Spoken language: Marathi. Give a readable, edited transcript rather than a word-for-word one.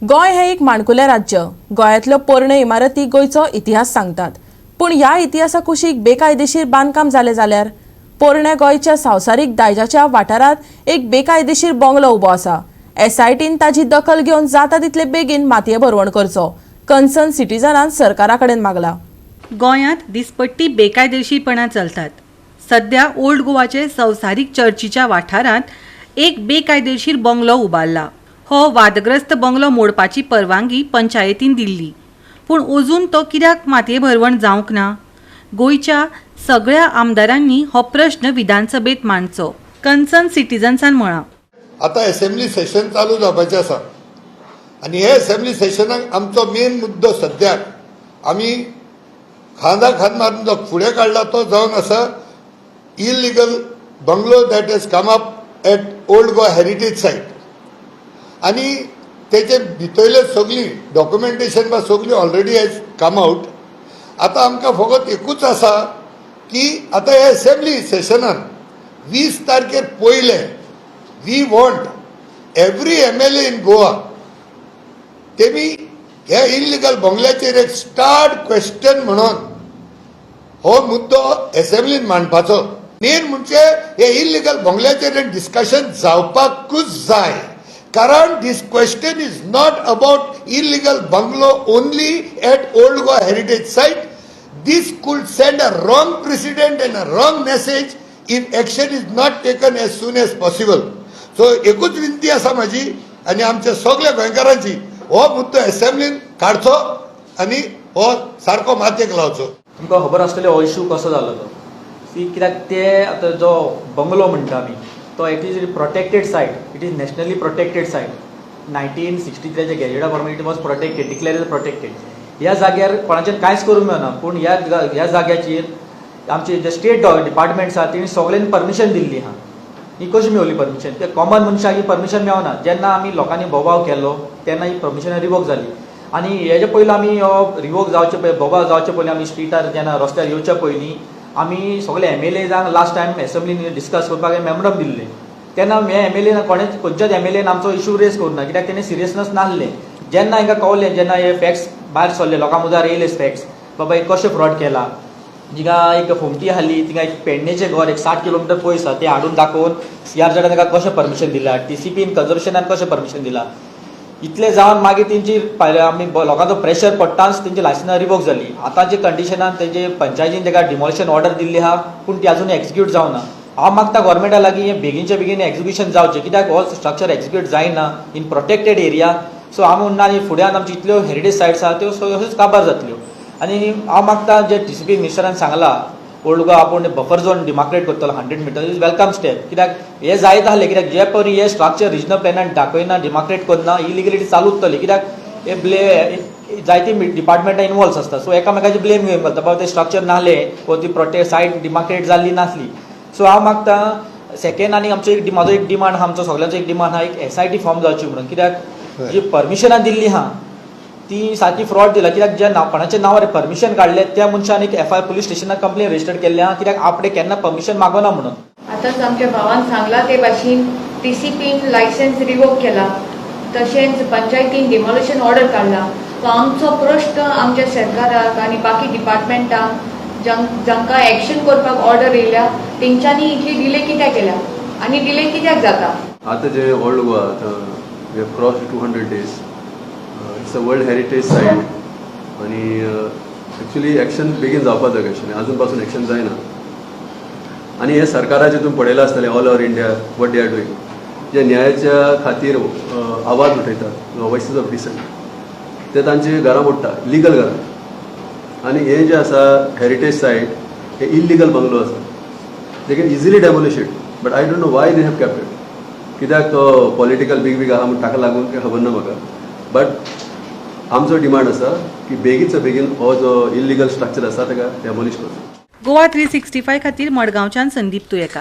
गोंय हे एक माणकुलें राज्य. गोंयांतल्यो पोरण्यो इमारती गोंयचो इतिहास सांगतात. पूण ह्या इतिहासा कुशीक बेकायदेशीर बांदकाम जालें जाल्यार पोरण्या गोंयच्या संवसारीक दायजाच्या वाठारांत एक बेकायदेशीर बंगलो उबो आसा. एसआयटीन ताजी दखल घेवन जाता तितले बेगीन मातये भरवण करचो कन्सर्न सिटीजनान सरकारा कडेन मागला. गोंयांत दिसपट्टी बेकायदेशीरपणां चलतात. सध्या ओल्ड गोवाचे संवसारीक चर्चीच्या वाठारांत एक बेकायदेशीर बंगलो उबारला. हो वादग्रस्त बंगलो मोडपाची परवानगी पंचायतीन दिल्ली, पूण अजून तो कित्याक मातये भरवण जावंक ना? गोंयच्या सगळ्या आमदारांनी हो प्रश्न विधानसभेत मांडचो, कन्सर्न सिटीजन्सान म्हळां. आता असेंब्ली सेशन चालू जावपाचें आसा आनी हे असेंब्ली सेशनाक आमचो मेन मुद्दो सद्याक आमी खांद मारून जो फुडें काडला तो जावन आसा illegal bungalow that has come up at old Goa heritage site. आनी तेचे भितरल्यो सगळी डॉक्युमेंटेशन बा सगळी ऑलरेडी हॅज कम आउट. आतां आमकां फकत एकूच आसा की आतां हे असेंब्ली सेशनान 20 तारखेर पयले we want every MLA in Goa तेमी ह्या इलिगल बंगल्याचेर एक स्टार्ट क्वेश्चन म्हणून हो मुद्दो असेंब्लीन मांडपाचो. मेन म्हणजे हे इलिगल बंगल्याचेर डिस्कशन जावपाकूच जाय, कारण this question is not about illegal bungalow only at old Goa heritage site. This could send a wrong president and a wrong message if action is not taken as soon as possible. So एकूच विनंती आसा म्हाजी आनी आमच्या सगळ्या गोंयकारांची, हो मुद्दो असेंब्लीन काडचो आनी हो सारको मातयेक लावचो. तुमकां खबर आसतलें हो इश्यू कसो जालो तो. कित्याक ते आतां जो बंगलो म्हणटा आमी तो it is protected site. It is nationally protected site. 1963च्या गॅजेटा प्रमाणे it was protected, declare is protected. ह्या जाग्यार कोणाचें कांयच करूंक मेळना. पूण ह्या जाग्याचेर आमचे जे स्टेट डिपार्टमेंट्स आसा तेणी सगळ्यांनी परमिशन दिल्ली आहा. ही कशी मेळली परमिशन? ते कॉमन मनशाक ही परमिशन मेळना. जेन्ना आमी लोकांनी बोवाव केलो तेन्ना ही परमिशन रिवोक जाली. आनी हेजे पयलीं आमी रिवोक जावचे पयलीं, बोवाव जावचे पयलीं आमी स्ट्रिटार जेन्ना रस्त्यार येवचे पयलीं आमी सगळे MLAजांक लास्ट टायम असेंब्लीन डिस्कस करपाक मेमोरंडम दिल्लें. तेन्ना हे MLA कोणेच खंयच्याच MLAन आमचो इश्यू रेज करूना, कित्याक तेणी सिरियसनस नासलें. जेन्ना हांकां कळलें, जेन्ना हे फॅक्ट्स भायर सरले, लोकां मुखार येयले फॅक्ट्स, बाबा एक कशें फ्रॉड केला. जिका एक फोमटी हाली तिका एक पेडणेचें घर एक 60 किलोमिटर पयस आसा, तें हाडून दाखोवन CRZ ताका कशें परमिशन दिला, TCPन कन्जर्वेशनान कशें परमिशन दिला. इतलें जावन मागीर तेंची आमी लोकांचो प्रेशर पडटाच तेंची लायसन्सां रिवोक जाली. आतांचे कंडिशनान तेंचे पंचायतीन ताका डिमोलिशन ऑर्डर दिल्ली आहा, पूण ती आजून एक्झिक्यूट जावना. हांव मागता गोवोरमेंटा लागीं हें बेगीनचे बेगीन एक्झिक्युशन जावचें, कित्याक हो स्ट्रक्चर एक्झिक्यूट जायना इन प्रोटेक्टेड एरिया. सो हांव म्हणना आनी फुड्यान आमच्यो इतल्यो हेरिटेज सायट्स आहा त्यो अश्योच काबार जातल्यो. आनी हांव मागता जे TCP मिनिस्टरान सांगलां ओल्ड गोवा आपूण बफर झोन डिमार्केट करतलो 100 मिटर, इज वेलकम स्टेप. कित्याक हे जायत आहलें, कित्याक जे परी हे स्ट्रक्चर रिजनल प्लॅनान दाखयना, डिमार्केट करना, इलिगलिटी चालू उरतली. कित्याक हे जायती डिपार्टमेंटां इनवॉल्व आसता. सो एकामेकाचे ब्लेम घेवन घालता, बाबा ते स्ट्रक्चर नाहले वो ती प्रोटेक्ट सायट डिमार्केट जाल्ली नासली. सो हांव मागता सेकेंड आनी आमचो म्हाजो एक डिमांड आहा, आमचो सगळ्यांचो एक डिमांड आहा, एक SIT फॉर्म जावची म्हणून. कित्याक जी परमिशनां दिल्ली आहा ती सारकी फ्रॉड दिला. कित्याक ज्या कोणाच्या नांवार परमिशन काडले त्या मनशान एक FIR पुलीस स्टेशनाक कंप्लेन रजिस्टर केल्ले आहा, कित्याक आपणे केन्ना परमिशन मागोना म्हणून. आतांच आमच्या भावान सांगला ते भाशेन TCPन लायसन्स रिवोक केला, तशेंच पंचायतीन डिमोलिशन ऑर्डर काडला. सो आमचो प्रश्न आमच्या सरकाराक आनी बाकी डिपार्टमेंटांक जांकां एक्शन करपाक ऑर्डर येयल्या तेंच्यांनी इतली डिले कित्याक केल्या आनी डिले कित्याक जाता? आतां जे old Goa we have cross 200 days. It's a world heritage site आनी एक्चुली एक्शन बेगीन जावपाक जाय. एक्शन आजून पासून एक्शन जायना. आनी हे सरकाराचें तुमी पळयलां आसतलें all over India what they are doing. जे न्यायाच्या खातीर आवाज उठयतात, वॉयसीस ऑफ डिसंट, ते तांची घरां मोडटा, लिगल घरां. आनी हे जे आसा हेरिटेज सायट हे इलिगल बंगलो आसा, they can easily demolish it. But I don't know Y they have kept it. कित्याक तो पॉलिटिकल बीग आहा म्हणून ताका लागून काय खबर ना म्हाका. बट आमचो डिमांड आसा की बेगीनचो बेगीन हो जो इलिगल स्ट्रक्चर आसा ताका डेमोलिश करचो. गोवा 365 खातीर मडगांवच्यान संदीप तुयेकार.